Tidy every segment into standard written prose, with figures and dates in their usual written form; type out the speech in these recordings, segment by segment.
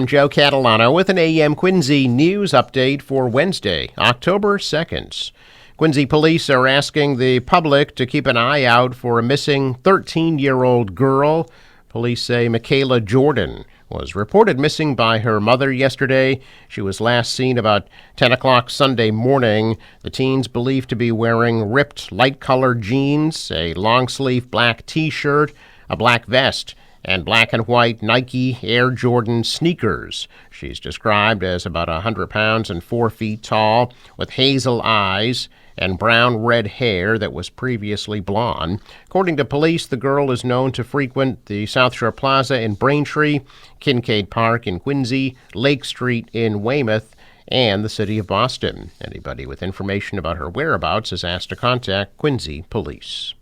I'm Joe Catalano with an AM Quincy news update for Wednesday, October 2nd. Quincy police are asking the public to keep an eye out for a missing 13-year-old girl. Police say Michaela Jordan was reported missing by her mother yesterday. She was last seen about 10 o'clock Sunday morning. The teen's believed to be wearing ripped light-colored jeans, a long-sleeve black T-shirt, a black vest, and black and white Nike Air Jordan sneakers. She's described as about 100 pounds and 4 feet tall, with hazel eyes and brown-red hair that was previously blonde. According to police, the girl is known to frequent the South Shore Plaza in Braintree, Kincaid Park in Quincy, Lake Street in Weymouth, and the city of Boston. Anybody with information about her whereabouts is asked to contact Quincy Police.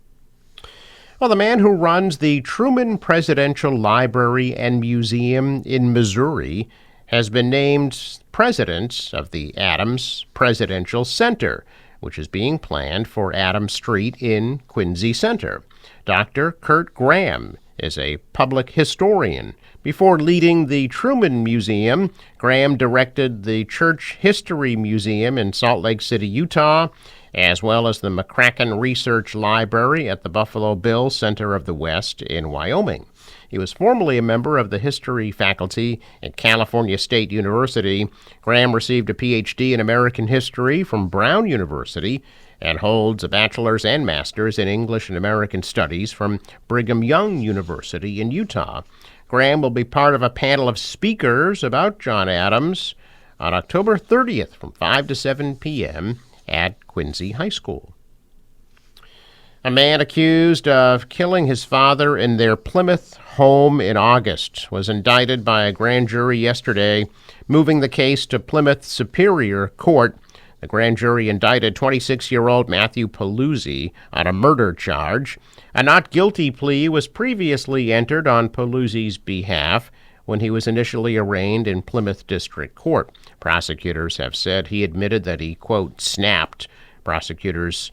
Well, the man who runs the Truman Presidential Library and Museum in Missouri has been named president of the Adams Presidential Center, which is being planned for Adams Street in Quincy Center. Dr. Kurt Graham is a public historian. Before leading the Truman Museum, Graham directed the Church History Museum in Salt Lake City, Utah, as well as the McCracken Research Library at the Buffalo Bill Center of the West in Wyoming. He was formerly a member of the history faculty at California State University. Graham received a Ph.D. in American history from Brown University and holds a bachelor's and master's in English and American studies from Brigham Young University in Utah. Graham will be part of a panel of speakers about John Adams on October 30th from 5 to 7 p.m. at Quincy High School. A man accused of killing his father in their Plymouth home in August was indicted by a grand jury yesterday, moving the case to Plymouth Superior Court. The grand jury indicted 26-year-old Matthew Paluzzi on a murder charge. A not guilty plea was previously entered on Paluzzi's behalf when he was initially arraigned in Plymouth District Court. Prosecutors have said he admitted that he, quote, snapped. Prosecutors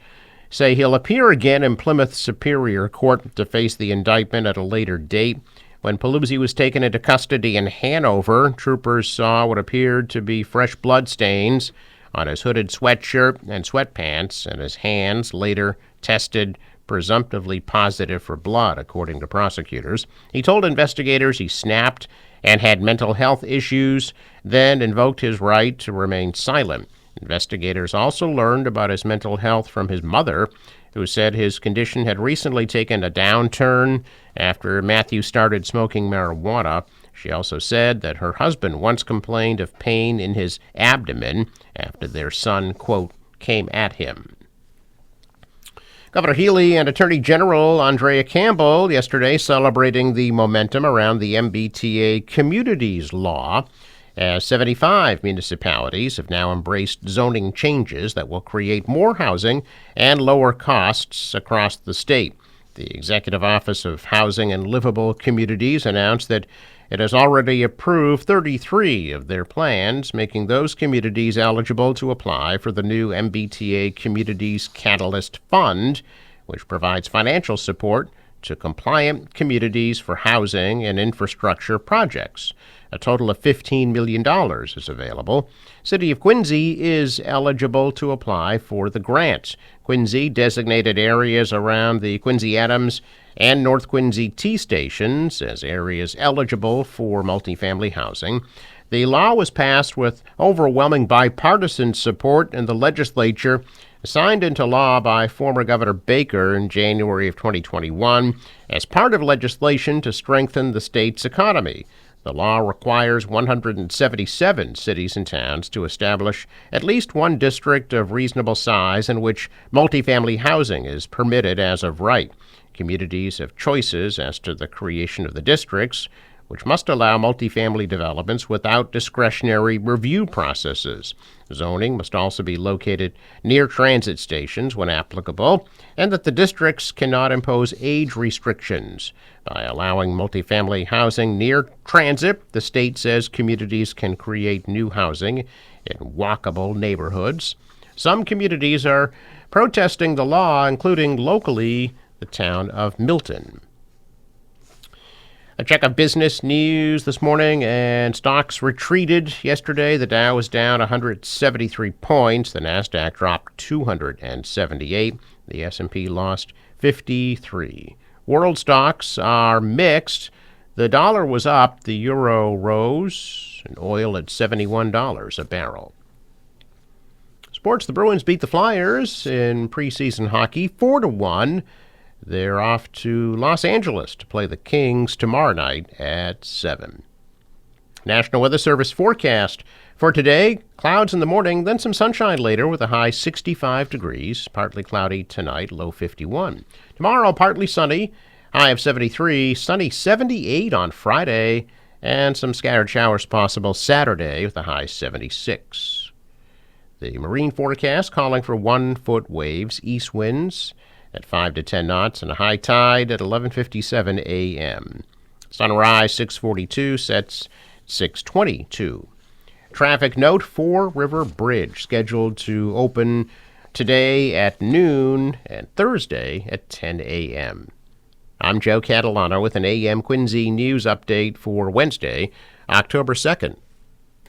say he'll appear again in Plymouth Superior Court to face the indictment at a later date. When Paluzzi was taken into custody in Hanover, troopers saw what appeared to be fresh blood stains on his hooded sweatshirt and sweatpants, and his hands later tested presumptively positive for blood, according to prosecutors. He told investigators he snapped and had mental health issues, then invoked his right to remain silent. Investigators also learned about his mental health from his mother, who said his condition had recently taken a downturn after Matthew started smoking marijuana. She also said that her husband once complained of pain in his abdomen after their son, quote, came at him. Governor Healy and Attorney General Andrea Campbell yesterday celebrating the momentum around the MBTA Communities Law, as 75 municipalities have now embraced zoning changes that will create more housing and lower costs across the state. The Executive Office of Housing and Livable Communities announced that it has already approved 33 of their plans, making those communities eligible to apply for the new MBTA Communities Catalyst Fund, which provides financial support to compliant communities for housing and infrastructure projects. A total of $15 million is available. City of Quincy is eligible to apply for the grant. Quincy designated areas around the Quincy Adams and North Quincy T stations as areas eligible for multifamily housing. The law was passed with overwhelming bipartisan support in the legislature, signed into law by former Governor Baker in January of 2021 as part of legislation to strengthen the state's economy. The law requires 177 cities and towns to establish at least one district of reasonable size in which multifamily housing is permitted as of right. Communities have choices as to the creation of the districts, which must allow multifamily developments without discretionary review processes. Zoning must also be located near transit stations when applicable, and that the districts cannot impose age restrictions. By allowing multifamily housing near transit, the state says communities can create new housing in walkable neighborhoods. Some communities are protesting the law, including locally the town of Milton. A check of business news this morning, and stocks retreated yesterday. The Dow was down 173 points. The Nasdaq dropped 278. The S&P lost 53. World stocks are mixed. The dollar was up. The euro rose, and oil at $71 a barrel. Sports, the Bruins beat the Flyers in preseason hockey 4-1. They're off to Los Angeles to play the Kings tomorrow night at 7. National Weather Service forecast for today: clouds in the morning, then some sunshine later with a high 65 degrees. Partly cloudy tonight, low 51. Tomorrow, partly sunny, high of 73. Sunny 78 on Friday, and some scattered showers possible Saturday with a high 76. The marine forecast calling for 1-foot waves, east winds at 5 to 10 knots, and a high tide at 11:57 a.m. Sunrise 6:42, sets 6:22. Traffic note: Fore River Bridge scheduled to open today at noon and Thursday at 10 a.m. I'm Joe Catalano with an AM Quincy news update for Wednesday, October 2nd.